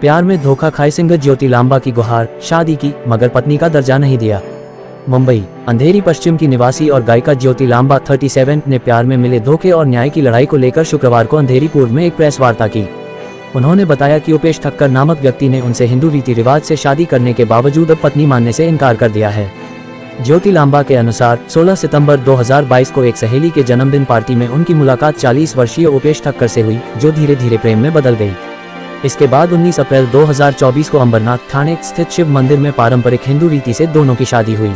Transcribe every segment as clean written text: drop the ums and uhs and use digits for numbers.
प्यार में धोखा खाए सिंगर ज्योति लांबा की गुहार, शादी की मगर पत्नी का दर्जा नहीं दिया। मुंबई, अंधेरी पश्चिम की निवासी और गायिका ज्योति लांबा 37 ने प्यार में मिले धोखे और न्याय की लड़ाई को लेकर शुक्रवार को अंधेरी पूर्व में एक प्रेस वार्ता की। उन्होंने बताया कि उपेश ठक्कर नामक व्यक्ति ने उनसे हिंदू रीति रिवाज से शादी करने के बावजूद अब पत्नी मानने से इनकार कर दिया है। ज्योति लांबा के अनुसार 16 सितंबर 2022 को एक सहेली के जन्मदिन पार्टी में उनकी मुलाकात 40 वर्षीय उपेश ठक्कर से हुई, जो धीरे धीरे प्रेम में बदल गई। इसके बाद 19 अप्रैल 2024 को अंबरनाथ थाने स्थित शिव मंदिर में पारंपरिक हिंदू रीति से दोनों की शादी हुई।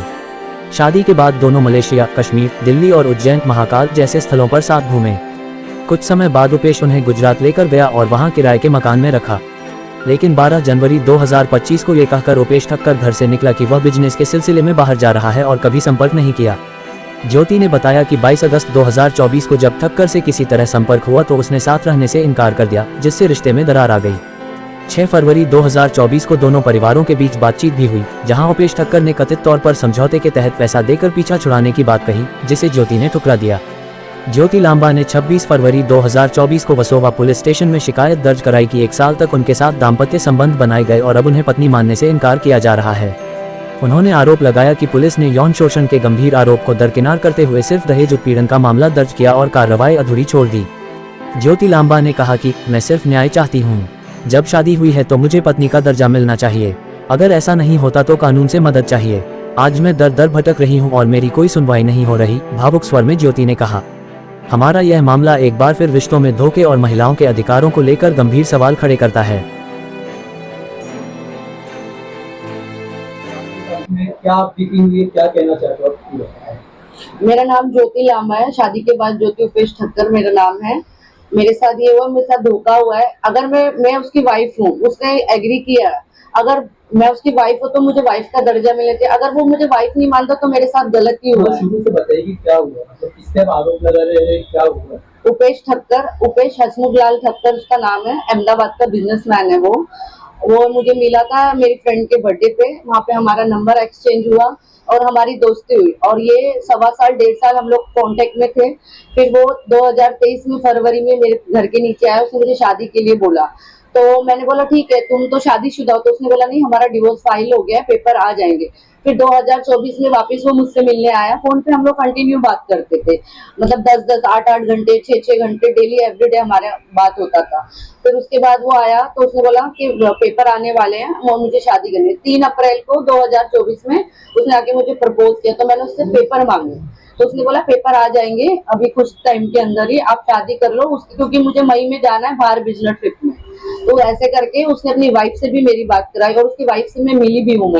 शादी के बाद दोनों मलेशिया, कश्मीर, दिल्ली और उज्जैन, महाकाल जैसे स्थलों पर साथ घूमे। कुछ समय बाद उपेश उन्हें गुजरात लेकर गया और वहां किराए के मकान में रखा। लेकिन 12 जनवरी 2025 को ये कहकर उपेश ठक्कर घर से निकला कि वह बिजनेस के सिलसिले में बाहर जा रहा है और कभी संपर्क नहीं किया। ज्योति ने बताया कि 22 अगस्त 2024 को जब ठक्कर से किसी तरह संपर्क हुआ तो उसने साथ रहने से इनकार कर दिया, जिससे रिश्ते में दरार आ गई। 6 फरवरी 2024 को दोनों परिवारों के बीच बातचीत भी हुई, जहां उपेश ठक्कर ने कथित तौर पर समझौते के तहत पैसा देकर पीछा छुड़ाने की बात कही, जिसे ज्योति ने ठुकरा दिया। ज्योति लांबा ने 26 फरवरी 2024 को वसोवा पुलिस स्टेशन में शिकायत दर्ज कराई कि 1 साल तक उनके साथ दाम्पत्य संबंध बनाए गए और अब उन्हें पत्नी मानने से इनकार किया जा रहा है। उन्होंने आरोप लगाया कि पुलिस ने यौन शोषण के गंभीर आरोप को दरकिनार करते हुए सिर्फ दहेज उत्पीड़न का मामला दर्ज किया और कार्रवाई अधूरी छोड़ दी। ज्योति लांबा ने कहा कि मैं सिर्फ न्याय चाहती हूँ। जब शादी हुई है तो मुझे पत्नी का दर्जा मिलना चाहिए। अगर ऐसा नहीं होता तो कानून से मदद चाहिए। आज मैं दर दर भटक रही हूँ और मेरी कोई सुनवाई नहीं हो रही, भावुक स्वर में ज्योति ने कहा। हमारा यह मामला एक बार फिर रिश्तों में धोखे और महिलाओं के अधिकारों को लेकर गंभीर सवाल खड़े करता है। क्या आप दिखेंगे, क्या कहना चाहते हो? मेरा नाम ज्योति लांबा है। शादी के बाद ज्योति उपेश ठक्कर मेरा नाम है। मेरे साथ ये हुआ, मेरे साथ धोखा हुआ है। अगर मैं उसकी वाइफ हूँ, उसने एग्री किया, अगर मैं उसकी वाइफ हूँ तो मुझे वाइफ का दर्जा मिलना चाहिए। अगर वो मुझे वाइफ नहीं मानता तो मेरे साथ गलत ही हुआ है। शुरू से बताइए क्या हुआ, मतलब किस पे आरोप लगा रहे हैं, क्या हुआ? उपेश ठक्कर, उपेश हसमुख लाल ठक्कर उसका नाम है। अहमदाबाद का बिजनेसमैन है वो मुझे मिला था मेरी फ्रेंड के बर्थडे पे। वहाँ पे हमारा नंबर एक्सचेंज हुआ और हमारी दोस्ती हुई और ये 1.25 साल 1.5 साल हम लोग कांटेक्ट में थे। फिर वो 2023 में फरवरी में मेरे घर के नीचे आया। उसने मुझे शादी के लिए बोला, तो मैंने बोला ठीक है, तुम तो शादीशुदा हो। तो उसने बोला नहीं, हमारा डिवोर्स फाइल हो गया है, पेपर आ जाएंगे। फिर 2024 में वापस वो मुझसे मिलने आया। फोन पे हम लोग कंटिन्यू बात करते थे, मतलब 10-10, 8-8 घंटे, 6-6 घंटे डेली एवरीडे हमारे बात होता था। फिर उसके बाद वो आया तो उसने बोला कि पेपर आने वाले हैं, वो मुझे शादी करनी है। 3 अप्रैल को 2024 में उसने आके मुझे प्रपोज किया, तो मैंने उससे पेपर मांगे। तो उसने बोला पेपर आ जाएंगे अभी कुछ टाइम के अंदर ही, आप शादी कर लो उसकी, क्योंकि मुझे मई में जाना है बाहर बिजनेस ट्रिप में। तो ऐसे करके उसने अपनी वाइफ से भी मेरी बात कराई और उसकी वाइफ से मैं मिली भी हूँ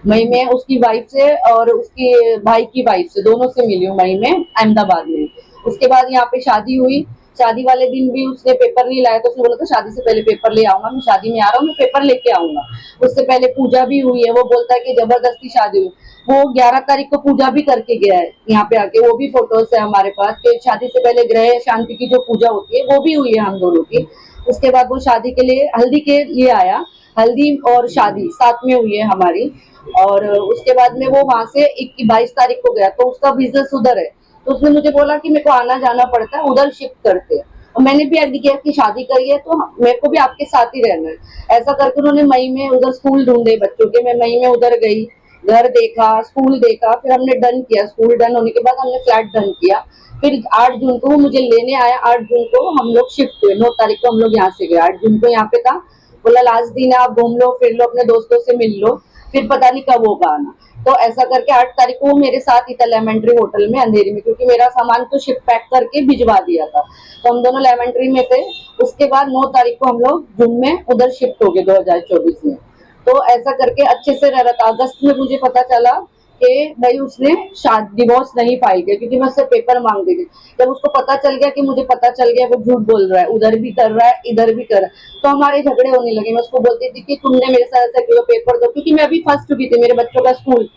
मई में उसकी वाइफ से और उसके भाई की वाइफ से, दोनों से मिली हूँ मई में अहमदाबाद में। उसके बाद यहाँ पे शादी हुई। शादी वाले दिन भी उसने पेपर नहीं लाया, तो उसने बोला था शादी से पहले पेपर ले आऊंगा, मैं शादी में आ रहा हूँ, मैं पेपर लेके आऊंगा। उससे पहले पूजा भी हुई है। वो बोलता है कि जबरदस्ती शादी हुई। वो 11 तारीख को पूजा भी करके गया है यहाँ पे आके, वो भी फोटोज है हमारे पास कि शादी से पहले ग्रह शांति की जो पूजा होती है वो भी हुई है हम दोनों की। उसके बाद वो शादी के लिए, हल्दी के लिए आया। हल्दी और शादी साथ में हुई है हमारी। और उसके बाद में वो वहां से 22 तारीख को गया, तो उसका बिजनेस उधर है। तो उसने मुझे बोला कि मेरे को आना जाना पड़ता है, उधर शिफ्ट करते हैं। और मैंने भी एग्री किया कि शादी करी है तो मेरे को भी आपके साथ ही रहना है। ऐसा करके उन्होंने मई में उधर स्कूल ढूंढे बच्चों के। मैं मई में उधर गई, घर देखा, स्कूल देखा, फिर हमने डन किया। स्कूल डन होने के बाद हमने फ्लैट डन किया। फिर 8 जून को वो मुझे लेने आया। 8 जून को हम लोग शिफ्ट हुए। 9 तारीख को हम लोग यहाँ से गए। 8 जून को यहाँ पे था। बोला लास्ट दिन है, आप घूम लो, फिर लो, अपने दोस्तों से मिल लो, फिर पता नहीं कब होगा आना। तो ऐसा करके 8 तारीख को वो मेरे साथ ही था लेमेंट्री होटल में अंधेरी में, क्योंकि मेरा सामान तो शिप पैक करके भिजवा दिया था। तो हम दोनों लेमेंट्री में थे। उसके बाद 9 तारीख को हम लोग जून में उधर शिफ्ट हो गए 2024 में। तो ऐसा करके अच्छे से रह रहा था। अगस्त में मुझे पता चला कि भाई उसने डिवोर्स नहीं फाइल किया, क्योंकि मैं उससे पेपर मांग दी थी। जब उसको पता चल गया कि मुझे पता चल गया वो झूठ बोल रहा है, उधर भी कर रहा है इधर भी कर रहा है, तो हमारे झगड़े होने लगे। मैं उसको बोलती थी कि तुमने मेरे साथ ऐसा क्यों, पेपर दो, क्योंकि मैं अभी फंस चुकी थी। मेरे बच्चों का स्कूल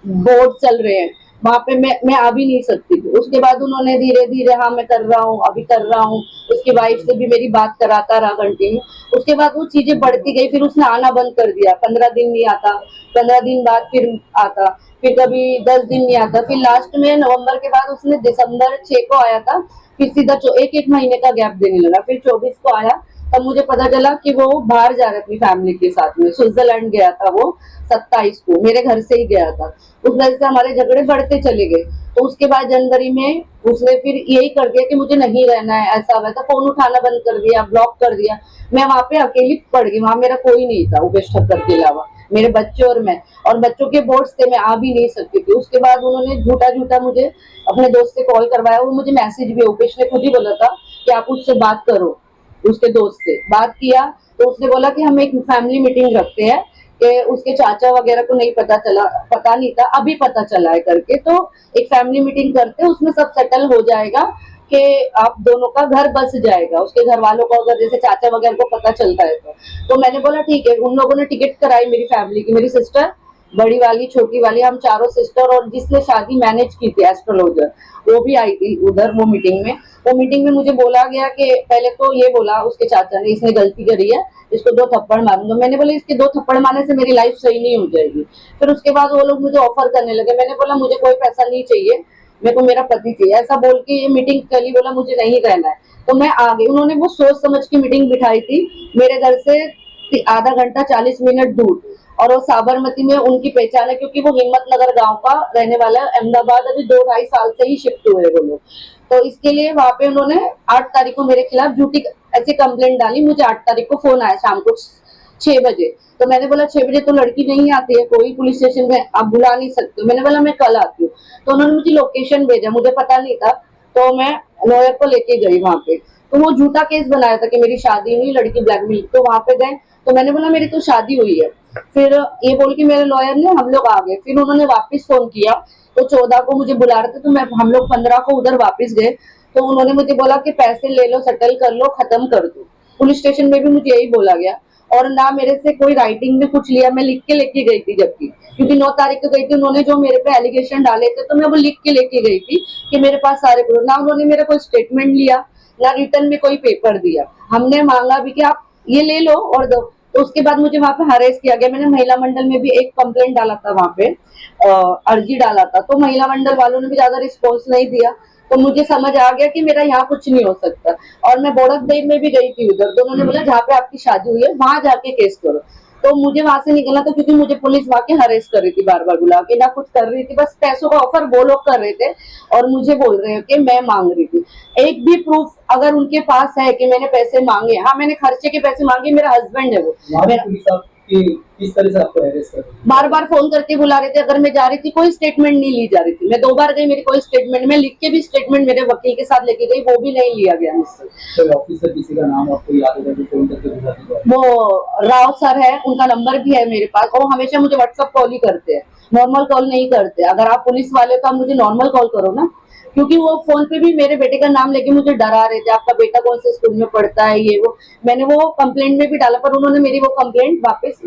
बोर्ड चल रहे हैं, वहां पे मैं आ भी नहीं सकती थी। उसके बाद उन्होंने धीरे धीरे हाँ मैं कर रहा हूँ, अभी कर रहा हूँ। उसकी वाइफ से भी मेरी बात कराता रहा कंटिन्यू। उसके बाद वो चीजें बढ़ती गई। फिर उसने आना बंद कर दिया। 15 दिन नहीं आता, 15 दिन बाद फिर आता। फिर कभी 10 दिन नहीं आता, फिर लास्ट में नवंबर के बाद उसने दिसंबर 6 को आया था, फिर सीधा एक एक महीने का गैप देने लगा, फिर 24 को आया। तब मुझे पता चला कि वो बाहर जा रहा है अपनी फैमिली के साथ में, स्विट्जरलैंड गया था वो 27 को, मेरे घर से ही गया था। उस वजह से हमारे झगड़े बढ़ते चले गए। तो उसके बाद जनवरी में उसने फिर यही कर दिया कि मुझे नहीं रहना है, ऐसा वैसा, फोन उठाना बंद कर दिया, ब्लॉक कर दिया। मैं वहां पे अकेली पड़ गई, वहां मेरा कोई नहीं था उपेश ठक्कर के अलावा, मेरे बच्चे और मैं, और बच्चों के बोर्ड्स थे, मैं आ भी नहीं सकती थी। उसके बाद उन्होंने झूठा झूठा मुझे अपने दोस्त से कॉल करवाया, वो मुझे मैसेज भी, उपेश ने खुद ही बोला था कि आप उससे बात करो, उसके दोस्त से बात किया। तो उसने बोला कि हम एक फैमिली मीटिंग रखते हैं, कि उसके चाचा वगैरह को नहीं पता चला, पता नहीं था, अभी पता चला है करके, तो एक फैमिली मीटिंग करते हैं, उसमें सब सेटल हो जाएगा कि आप दोनों का घर बस जाएगा, उसके घर वालों को अगर जैसे चाचा वगैरह को पता चलता है तो मैंने बोला ठीक है। उन लोगों ने टिकट कराई मेरी फैमिली की, मेरी सिस्टर, बड़ी वाली, छोटी वाली, हम चारों सिस्टर, और जिसने शादी मैनेज की थी एस्ट्रोलॉजर, वो भी आई थी उधर वो मीटिंग में। वो मीटिंग में मुझे बोला गया कि पहले तो ये बोला उसके चाचा ने, इसने गलती करी है, इसको 2 थप्पड़ मारूंगा। मैंने बोला इसके 2 थप्पड़ मारने से मेरी लाइफ सही नहीं हो जाएगी। फिर उसके बाद वो लोग मुझे ऑफर करने लगे, मैंने बोला मुझे कोई पैसा नहीं चाहिए, मेरे को मेरा पति चाहिए, ऐसा बोल के ये मीटिंग चली। बोला मुझे नहीं रहना है, तो मैं आ गई। उन्होंने वो सोच समझ के मीटिंग बिठाई थी मेरे घर से आधा घंटा 40 मिनट दूर, और वो साबरमती में उनकी पहचान है, क्योंकि वो हिम्मत नगर गांव का रहने वाला है, अहमदाबाद अभी 2-2.5 साल से ही शिफ्ट हुए वो लोग। तो इसके लिए वहां पे उन्होंने 8 तारीख को मेरे खिलाफ झूठी ऐसी कंप्लेंट डाली। मुझे 8 तारीख को फोन आया शाम को 6 बजे, तो मैंने बोला 6 बजे तो लड़की नहीं आती है, कोई पुलिस स्टेशन में आप बुला नहीं सकते। मैंने बोला मैं कल आती हूँ। तो उन्होंने मुझे लोकेशन भेजा, मुझे पता नहीं था, तो मैं लॉयर को लेके गई वहां पे। तो वो झूठा केस बनाया था कि मेरी शादी हुई, लड़की ब्लैकमेल। तो वहां पे गए, तो मैंने बोला मेरी तो शादी हुई है। फिर ये बोल के मेरे लॉयर ने, हम लोग आ गए। फिर उन्होंने वापस फोन किया, तो 14 को मुझे बुला रहे थे, तो मैं हम लोग 15 को उधर वापस गए। तो उन्होंने मुझे बोला कि पैसे ले लो, सेटल कर लो, खत्म कर दो। पुलिस स्टेशन में भी मुझे यही बोला गया, और ना मेरे से कोई राइटिंग में कुछ लिया, मैं लिख के लेके गई थी, जबकि क्योंकि 9 तारीख को गई थी। उन्होंने जो मेरे पे एलिगेशन डाले थे, तो मैं वो लिख के लेके गई थी कि मेरे पास सारे प्रूफ। ना उन्होंने मेरा कोई स्टेटमेंट लिया, ना रिटर्न में कोई पेपर दिया। हमने मांगा भी कि आप ये ले लो और दो। तो उसके बाद मुझे वहां पे हरेस किया गया। मैंने महिला मंडल में भी एक कंप्लेंट डाला था, वहां पे अर्जी डाला था, तो महिला मंडल वालों ने भी ज्यादा रिस्पॉन्स नहीं दिया। तो मुझे समझ आ गया कि मेरा यहाँ कुछ नहीं हो सकता। और मैं बोड़कदेव में भी गई थी उधर, तो उन्होंने बोला जहाँ पे आपकी शादी हुई है वहां जाके केस करो। तो मुझे वहां से निकलना था, क्योंकि मुझे पुलिस वहां के हरेस कर रही थी, बार बार बुला के, ना कुछ कर रही थी, बस पैसों का ऑफर वो लोग कर रहे थे, और मुझे बोल रहे हैं कि मैं मांग रही थी। एक भी प्रूफ अगर उनके पास है कि मैंने पैसे मांगे, हाँ मैंने खर्चे के पैसे मांगे, मेरा हस्बैंड है वो, किस तरह से आपको अरेस्ट कर रही है? बार बार फोन करके बुला रहे थे। अगर मैं जा रही थी, कोई स्टेटमेंट नहीं ली जा रही थी। मैं 2 बार गई, मेरी कोई स्टेटमेंट, मैं लिख के भी स्टेटमेंट मेरे वकील के साथ लेके गई, वो भी नहीं लिया गया मुझसे। कोई ऑफिसर किसी का नाम आपको याद होगा जो फोन करके बुलाते हैं? वो राव सर है, उनका नंबर भी है मेरे पास, और वो हमेशा मुझे व्हाट्सएप कॉल ही करते हैं, नॉर्मल कॉल नहीं करते। अगर आप पुलिस वाले हो तो आप मुझे नॉर्मल कॉल करो ना, क्योंकि वो फोन पे भी मेरे बेटे का नाम लेके मुझे डरा रहे थे, आपका बेटा कौन से स्कूल में पढ़ता है, ये वो। मैंने वो कंप्लेंट में भी डाला, पर उन्होंने मेरी वो कंप्लेंट वापस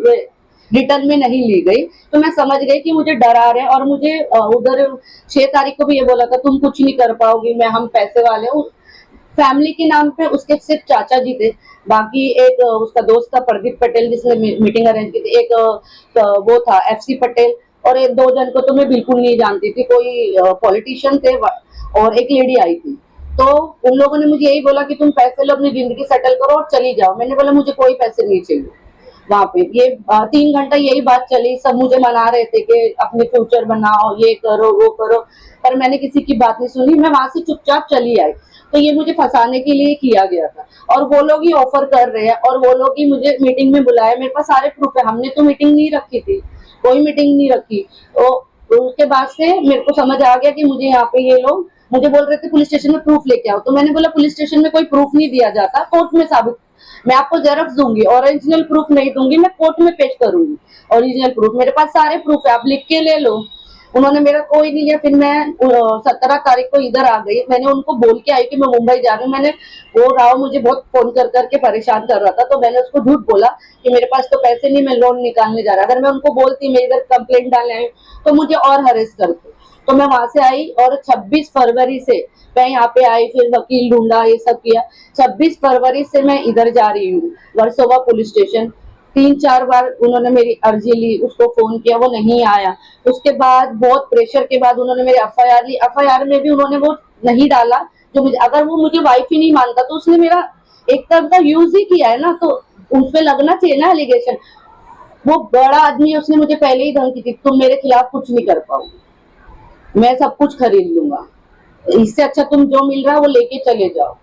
रिटर्न में नहीं ली गई। तो मैं समझ गई कि मुझे डरा रहे हैं, और मुझे उधर 6 तारीख को भी ये बोला था तुम कुछ नहीं कर पाओगी, मैं हम पैसे वाले हूँ। फैमिली के नाम पे उसके सिर्फ चाचा जी थे, बाकी एक उसका दोस्त था प्रदीप पटेल जिसने मीटिंग अरेंज की थी, एक वो था FC पटेल, और एक 2 जन को तो मैं बिल्कुल नहीं जानती थी, कोई पॉलिटिशियन थे, और एक लेडी आई थी। तो उन लोगों ने मुझे यही बोला कि तुम पैसे लो, अपनी जिंदगी सेटल करो और चली जाओ। मैंने बोला मुझे कोई पैसे नहीं चाहिए। वहां पे ये 3 घंटा यही बात चली, सब मुझे मना रहे थे कि अपने फ्यूचर बनाओ, ये करो वो करो, पर मैंने किसी की बात नहीं सुनी, मैं वहां से चुपचाप चली आई। तो ये मुझे फंसाने के लिए किया गया था, और वो लोग ही ऑफर कर रहे हैं, और वो लोग ही मुझे मीटिंग में बुलाया। मेरे पास सारे प्रूफ है, हमने तो मीटिंग नहीं रखी थी, कोई मीटिंग नहीं रखी। तो उसके बाद से मेरे को समझ आ गया कि मुझे यहाँ पे ये लोग मुझे बोल रहे थे पुलिस स्टेशन में प्रूफ लेके आओ। तो मैंने बोला पुलिस स्टेशन में कोई प्रूफ नहीं दिया जाता, कोर्ट में साबित, मैं आपको जेरॉक्स दूंगी, ओरिजिनल प्रूफ नहीं दूंगी, मैं कोर्ट में पेश करूंगी ओरिजिनल प्रूफ। मेरे पास सारे प्रूफ है, आप लिख के ले लो। उन्होंने मेरा कोई नहीं लिया। फिर मैं 17 तारीख को इधर आ गई। मैंने उनको बोल के आई कि मैं मुंबई जा रही हूँ। मैंने वो राव मुझे बहुत फोन कर करके परेशान कर रहा था, तो मैंने उसको झूठ बोला कि मेरे पास तो पैसे नहीं, मैं लोन निकालने जा रहा। अगर मैं उनको बोलती मैं इधर कंप्लेंट डालने आई तो मुझे और हरेस करते। तो मैं वहां से आई, और 26 फरवरी से मैं यहाँ पे आई, फिर वकील ढूंढा, ये सब किया। 26 फरवरी से मैं इधर जा रही हूँ वर्सोवा पुलिस स्टेशन। 3-4 बार उन्होंने मेरी अर्जी ली, उसको फोन किया, वो नहीं आया। उसके बाद बहुत प्रेशर के बाद उन्होंने मेरी एफआईआर ली। एफआईआर में भी उन्होंने वो नहीं डाला जो मुझे, अगर वो मुझे वाइफ ही नहीं मानता तो उसने मेरा एक तरह का यूज ही किया है ना, तो उसमें लगना चाहिए ना एलिगेशन। वो बड़ा आदमी है, उसने मुझे पहले ही धमकी दी, तुम मेरे खिलाफ कुछ नहीं कर पाओगे, मैं सब कुछ खरीद लूंगा, इससे अच्छा तुम जो मिल रहा है वो लेके चले जाओ।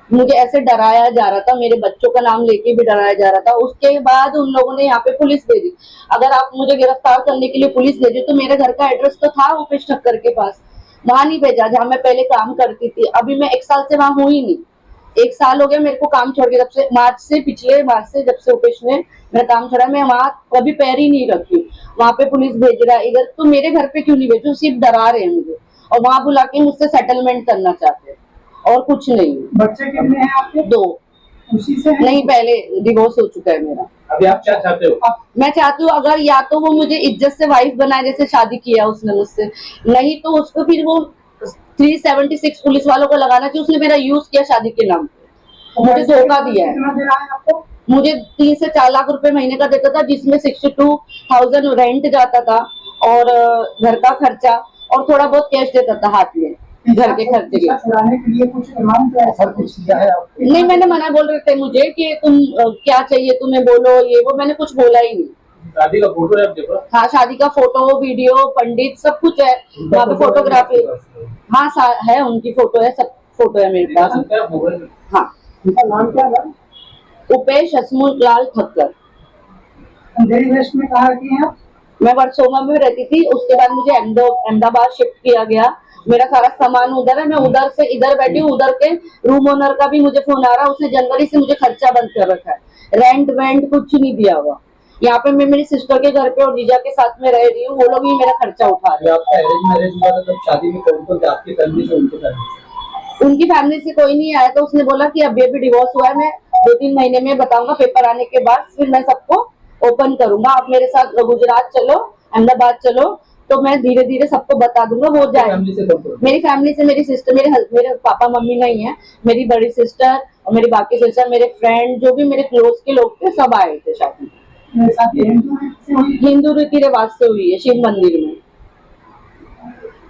मुझे ऐसे डराया जा रहा था, मेरे बच्चों का नाम लेके भी डराया जा रहा था। उसके बाद उन लोगों ने यहाँ पे पुलिस भेजी। अगर आप मुझे गिरफ्तार करने के लिए पुलिस भेजे तो मेरे घर का एड्रेस तो था उपेश ठक्कर के पास, वहां नहीं भेजा जहाँ मैं पहले काम करती थी। अभी मैं 1 साल से वहां हूँ ही नहीं, 1 साल हो गया मेरे को काम छोड़ के, जब से पिछले मार्च से जब से उपेश ने मेरा काम छोड़ा, मैं वहां कभी पैर ही नहीं रखी। वहां पे पुलिस भेज रहा है इधर, तो मेरे घर पे क्यों नहीं भेजो? सिर्फ डरा रहे हैं मुझे, और वहां बुला के मुझसे सेटलमेंट करना चाहते हैं और कुछ नहीं। बच्चे कितने हैं आपके? 2। उसी से है? नहीं, पहले डिवोर्स हो चुका है मेरा। अभी आप क्या चाहते हो? मैं चाहती हूँ अगर या तो वो मुझे इज्जत से वाइफ बनाए, जैसे शादी किया उसने मुझसे, नहीं तो उसको फिर वो 376 पुलिस वालों को लगाना चाहिए। उसने मेरा यूज किया शादी के नाम पे, मुझे धोखा दिया है। कितना दे रहा है आपको? मुझे 3 से 4 लाख रुपए महीने का देता था, जिसमें 62,000 रेंट जाता था और घर का खर्चा, और थोड़ा बहुत कैश देता था हाथ में घर के खर्चे के। छुड़ाने के लिए कुछ अमाउंट ऑफर कुछ किया है आपको? नहीं, मैंने मना बोल रहे थे मुझे कि तुम क्या चाहिए तुम्हें बोलो, ये वो, मैंने कुछ बोला ही नहीं। शादी का फोटो है, आप देखो। हाँ, शादी का फोटो, वीडियो, पंडित, सब कुछ है वहाँ पे, फोटोग्राफी। हाँ, है, उनकी फोटो है, सब फोटो है मेरे पास। हाँ, उनका नाम क्या है? उपेश हसमुख लाल ठक्कर। अंधेरी वेस्ट में कहा कि हैं आप? मैं वर्सोवा में रहती थी, उसके बाद मुझे अहमदाबाद शिफ्ट किया गया। मेरा सारा सामान उधर है, मैं उधर से इधर बैठी हूँ। उधर के रूम ओनर का भी मुझे फोन आ रहा है, उसने जनवरी से मुझे खर्चा बंद कर रखा है, रेंट वेंट कुछ नहीं दिया हुआ। यहाँ पे मैं मेरी सिस्टर के घर पे और जीजा के साथ में रह रही हूँ, वो लोग भी मेरा खर्चा उठा रहे हैं। आपका अरेंज मैरिज हुआ था तब शादी में कौन कौन थे आपकी फैमिली से, उनके फैमिली से? उनकी फैमिली से कोई नहीं आया, तो उसने बोला कि अभी डिवोर्स हुआ है, मैं 2-3 महीने में बताऊंगा, पेपर आने के बाद फिर मैं सबको ओपन करूंगा, आप मेरे साथ गुजरात चलो, अहमदाबाद चलो, तो मैं धीरे धीरे सबको बता दूंगा, हो जाए। मेरी फैमिली से मेरी सिस्टर, मेरे पापा मम्मी नहीं है, मेरी बड़ी सिस्टर और मेरी बाकी सिस्टर, मेरे फ्रेंड, जो भी मेरे क्लोज के लोग थे, सब आए थे शादी। हिंदू रीति रिवाज से हुई है, शिव मंदिर में।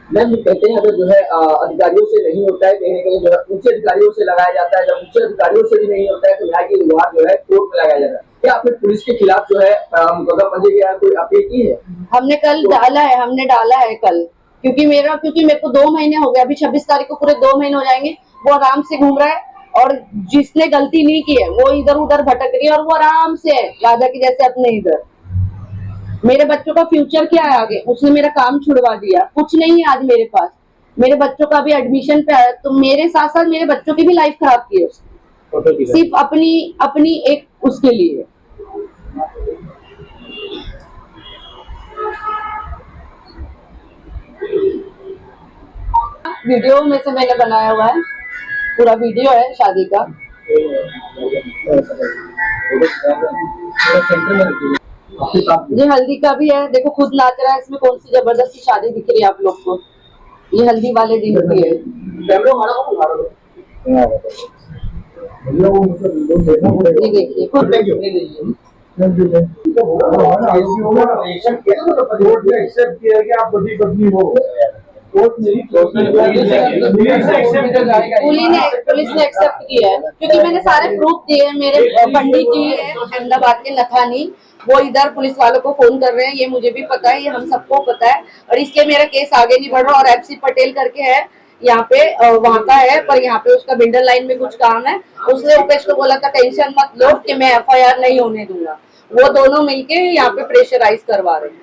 मैम, कहते हैं अगर जो है अधिकारियों से नहीं होता है, कहीं ना कहीं जो है उच्च अधिकारियों से लगाया जाता है, जब उच्च अधिकारियों से भी नहीं होता है तो यहाँ की गुहार जो है कोर्ट में लगाया जाता है। क्या आपने पुलिस के खिलाफ जो है मुकदमा पंजे की कोई अपील की है? हमने डाला है कल, क्योंकि मेरे को 2 महीने हो गए, अभी 26 तारीख को पूरे 2 महीने हो जाएंगे। वो आराम से घूम रहा है, और जिसने गलती नहीं की है वो इधर उधर भटक रही है, और वो आराम से है राजा की जैसे अपने इधर। मेरे बच्चों का फ्यूचर क्या है आगे? उसने मेरा काम छुड़वा दिया, कुछ नहीं है आज मेरे पास। मेरे बच्चों का भी एडमिशन पे आया, तो मेरे साथ साथ मेरे बच्चों की भी लाइफ खराब की है उसने, सिर्फ अपनी एक उसके लिए। वीडियो में से मैंने बनाया हुआ है, पूरा वीडियो है शादी का। ये हल्दी का भी है, देखो खुद नाच रहा है, इसमें कौन सी जबरदस्ती शादी दिख रही है आप लोग को? ये हल्दी वाले दिन की है। ये देखिए, खुद पुलिस ने एक्सेप्ट किया है, क्योंकि मैंने सारे प्रूफ दिए। मेरे पंडित जी है अहमदाबाद के नथानी, वो इधर पुलिस वालों को फोन कर रहे हैं, ये मुझे भी पता है, ये हम सबको पता है, और इसलिए मेरा केस आगे नहीं बढ़ रहा। और FC पटेल करके है यहाँ पे, वहाँ का है, पर यहाँ पे उसका बिल्डर लाइन में कुछ काम है। उसने उपेश को बोला था टेंशन मत लो कि मैं FIR नहीं होने दूंगा। वो दोनों मिलके यहाँ पे प्रेशराइज करवा रहे हैं।